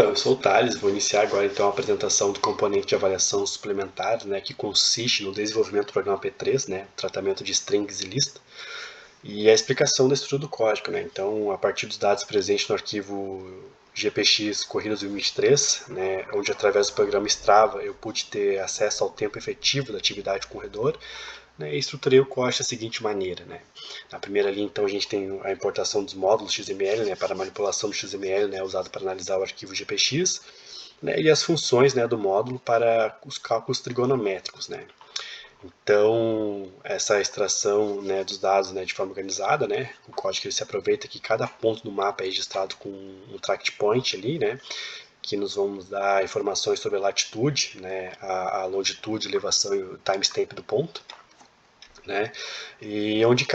Então, eu sou o Thales, vou iniciar agora então a apresentação do componente de avaliação suplementar, né, que consiste no desenvolvimento do programa P3, né, tratamento de strings e lista, e a explicação da estrutura do código, né. Então, a partir dos dados presentes no arquivo GPX Corridas 2023, né, onde através do programa Strava eu pude ter acesso ao tempo efetivo da atividade corredor, né, e estruturei o código da seguinte maneira, né. Na primeira linha, então, a gente tem a importação dos módulos XML, né, para manipulação do XML, né, usado para analisar o arquivo GPX, né, e as funções, né, do módulo para os cálculos trigonométricos, né. Então, essa extração, né, dos dados, né, de forma organizada, né, o código ele se aproveita que cada ponto do mapa é registrado com um tract point ali, né, que nos vamos dar informações sobre a latitude, né, a longitude, elevação e o timestamp do ponto, né, e onde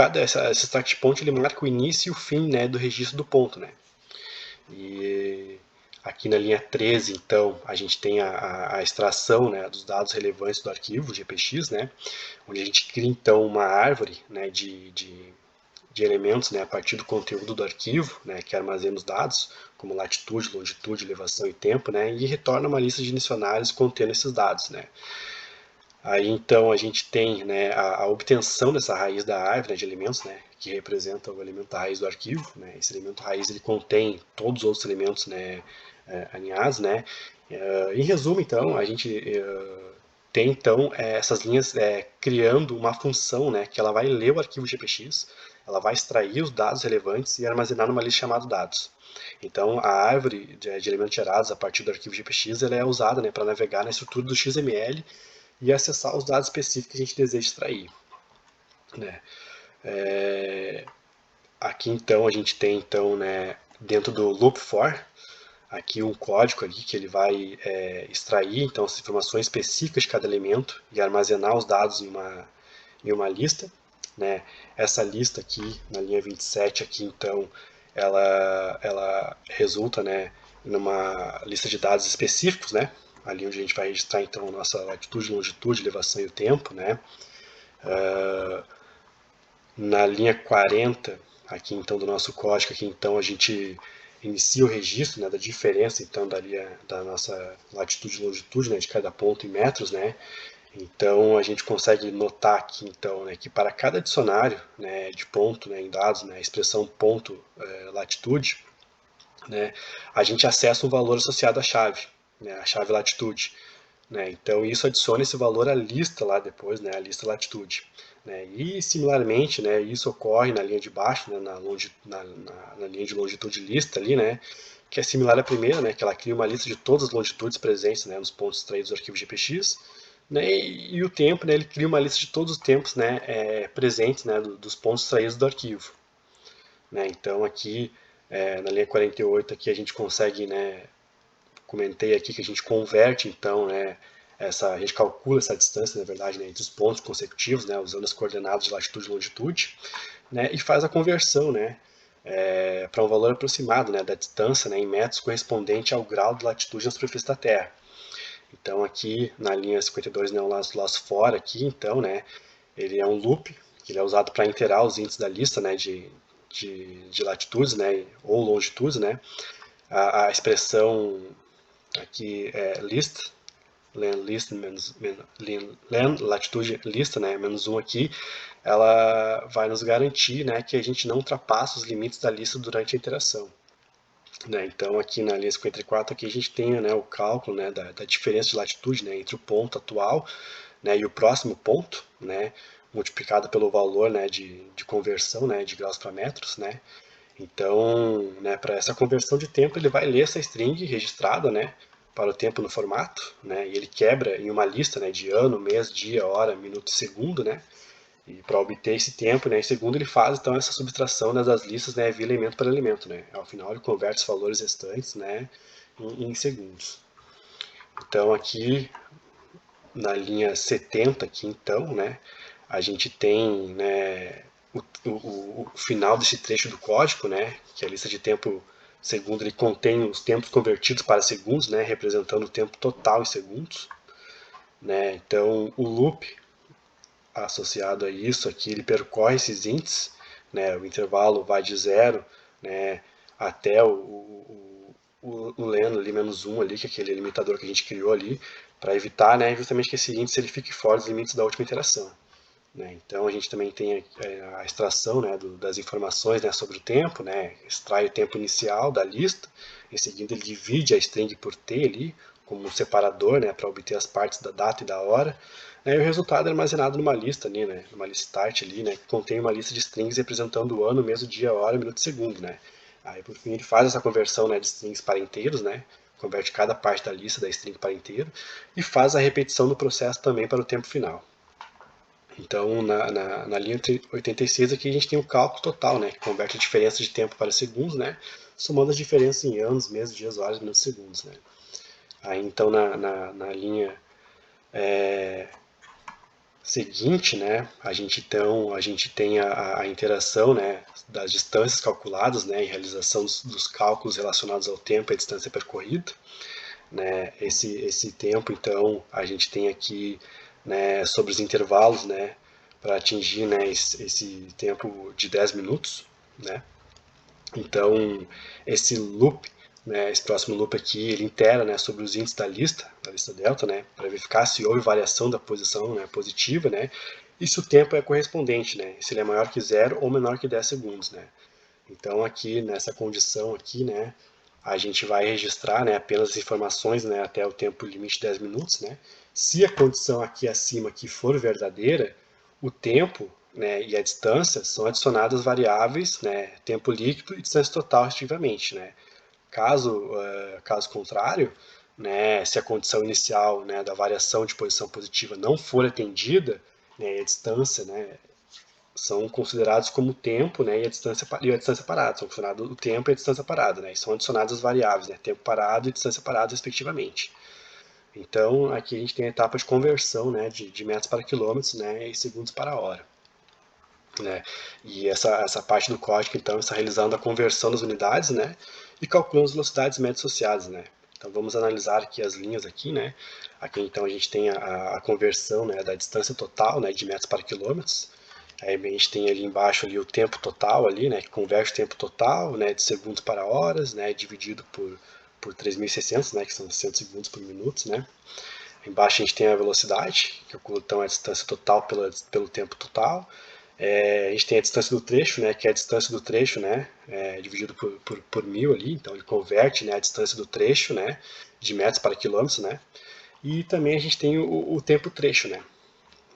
esse tract point ele marca o início e o fim, né, do registro do ponto, né. E aqui na linha 13, então, a gente tem a extração, né, dos dados relevantes do arquivo GPX, né, onde a gente cria então uma árvore, né, de elementos, né, a partir do conteúdo do arquivo, né, que armazena os dados, como latitude, longitude, elevação e tempo, né, e retorna uma lista de dicionários contendo esses dados, né. Aí então a gente tem, né, a obtenção dessa raiz da árvore, né, de elementos, né, que representa o elemento da raiz do arquivo, né. Esse elemento raiz ele contém todos os outros elementos, né, alinhados, né. Em resumo, então, a gente tem então essas linhas criando uma função, né, que ela vai ler o arquivo GPX, ela vai extrair os dados relevantes e armazenar numa lista chamada dados. Então, a árvore de elementos gerados a partir do arquivo GPX ela é usada, né, para navegar na estrutura do XML e acessar os dados específicos que a gente deseja extrair, né. Aqui então a gente tem então, né, dentro do loop for, aqui um código ali que ele vai extrair então as informações específicas de cada elemento e armazenar os dados em uma lista, né. Essa lista aqui na linha 27 aqui então ela resulta, né, numa lista de dados específicos, né, ali onde a gente vai registrar então nossa latitude, longitude, elevação e o tempo, né. Na linha 40 aqui então do nosso código aqui então a gente inicia o registro, né, da diferença então da nossa latitude e longitude, né, de cada ponto em metros, né. Então a gente consegue notar aqui então, né, que para cada dicionário, né, de ponto, né, em dados, né, a expressão ponto latitude, né, a gente acessa um valor associado à chave, né, a chave latitude, né. Então isso adiciona esse valor à lista lá depois, né, a lista latitude, né. E similarmente, né, isso ocorre na linha de baixo, né, na linha de longitude lista ali, né, que é similar à primeira, né, que ela cria uma lista de todas as longitudes presentes, né, nos pontos extraídos do arquivo GPX, né, e o tempo, né, ele cria uma lista de todos os tempos, né, presentes, né, dos pontos extraídos do arquivo, né. Então aqui na linha 48 aqui a gente consegue, né, comentei aqui que a gente converte então, né, a gente calcula essa distância, na verdade, né, entre os pontos consecutivos, né, usando as coordenadas de latitude e longitude, né, e faz a conversão, né, para um valor aproximado, né, da distância, né, em metros correspondente ao grau de latitude na superfície da Terra. Então aqui na linha 52, né, o last for aqui, então, né, ele é um loop, que ele é usado para iterar os índices da lista, né, de latitudes, né, ou longitudes, né. A expressão aqui é list, list latitude lista, né, menos 1 aqui, ela vai nos garantir, né, que a gente não ultrapassa os limites da lista durante a interação, né. Então aqui na linha 54 aqui a gente tem, né, o cálculo, né, da diferença de latitude, né, entre o ponto atual, né, e o próximo ponto, né, multiplicado pelo valor, né, de conversão, né, de graus para metros, né. Então, né, para essa conversão de tempo, ele vai ler essa string registrada, né, para o tempo no formato, né, e ele quebra em uma lista, né, de ano, mês, dia, hora, minuto e segundo, né, e para obter esse tempo, né, em segundo ele faz então essa subtração, né, das listas, né, via elemento para elemento, né. Ao final ele converte os valores restantes, né, em segundos. Então aqui na linha 70 aqui então, né, a gente tem, né, o final desse trecho do código, né, que é a lista de tempo segundo, ele contém os tempos convertidos para segundos, né, representando o tempo total em segundos, né. Então o loop associado a isso aqui, ele percorre esses índices, né, o intervalo vai de 0, né, até o len ali menos 1 ali, que é aquele limitador que a gente criou ali, para evitar, né, justamente que esse índice ele fique fora dos limites da última iteração. Né? Então a gente também tem a extração, né, das informações, né, sobre o tempo, né, extrai o tempo inicial da lista, em seguida ele divide a string por t ali, como um separador, né, para obter as partes da data e da hora, né, e o resultado é armazenado numa lista ali, né, numa lista start ali, né, que contém uma lista de strings representando o ano, mês, o dia, a hora, minuto e segundo, né. Aí por fim ele faz essa conversão, né, de strings para inteiros, né, converte cada parte da lista da string para inteiro e faz a repetição do processo também para o tempo final. Então, na linha 86 aqui a gente tem o cálculo total, né, que converte a diferença de tempo para segundos, né, somando as diferenças em anos, meses, dias, horas, minutos, segundos. Né. Aí, então, na linha seguinte, né, a gente tem a interação, né, das distâncias calculadas, né, e realização dos cálculos relacionados ao tempo e à distância percorrida. Né, esse tempo, então, a gente tem aqui, né, sobre os intervalos, né, para atingir, né, esse tempo de 10 minutos. Né. Então, esse loop, né, esse próximo loop aqui, ele itera, né, sobre os índices da lista delta, né, para verificar se houve variação da posição, né, positiva, né, e se o tempo é correspondente, né, se ele é maior que 0 ou menor que 10 segundos. Né. Então, aqui, nessa condição aqui, né, a gente vai registrar, né, apenas as informações, né, até o tempo limite de 10 minutos. Né. Se a condição aqui acima aqui for verdadeira, o tempo, né, e a distância são adicionadas variáveis, né, tempo líquido e distância total, respectivamente. Né. Caso contrário, né, se a condição inicial, né, da variação de posição positiva não for atendida, né, a distância, né, são considerados como tempo, né, e a distância parada. São considerados o tempo e a distância parada, né, e são adicionadas as variáveis, né, tempo parado e distância parada, respectivamente. Então, aqui a gente tem a etapa de conversão, né, de metros para quilômetros, né, e segundos para hora. Né. E essa parte do código, então, está realizando a conversão das unidades, né, e calculando as velocidades médias associadas. Né. Então, vamos analisar aqui as linhas aqui, né. Aqui, então, a gente tem a conversão, né, da distância total, né, de metros para quilômetros. Aí a gente tem ali embaixo ali o tempo total ali, né, que converte o tempo total, né, de segundos para horas, né, dividido por 3.600, né, que são 100 segundos por minuto, né. Embaixo a gente tem a velocidade, que calcula então a distância total pelo tempo total. A gente tem a distância do trecho, né, que é a distância do trecho, né, dividido por 1000 ali, então ele converte, né, a distância do trecho, né, de metros para quilômetros, né. E também a gente tem o tempo trecho, né,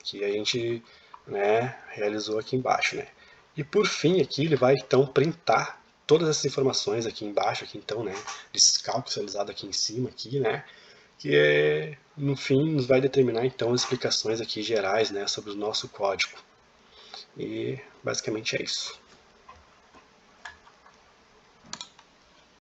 que a gente, né, realizou aqui embaixo. Né. E por fim aqui ele vai então printar todas essas informações aqui embaixo, aqui então, né, desses cálculos realizados aqui em cima, aqui, né, que no fim nos vai determinar então as explicações aqui gerais, né, sobre o nosso código. E basicamente é isso.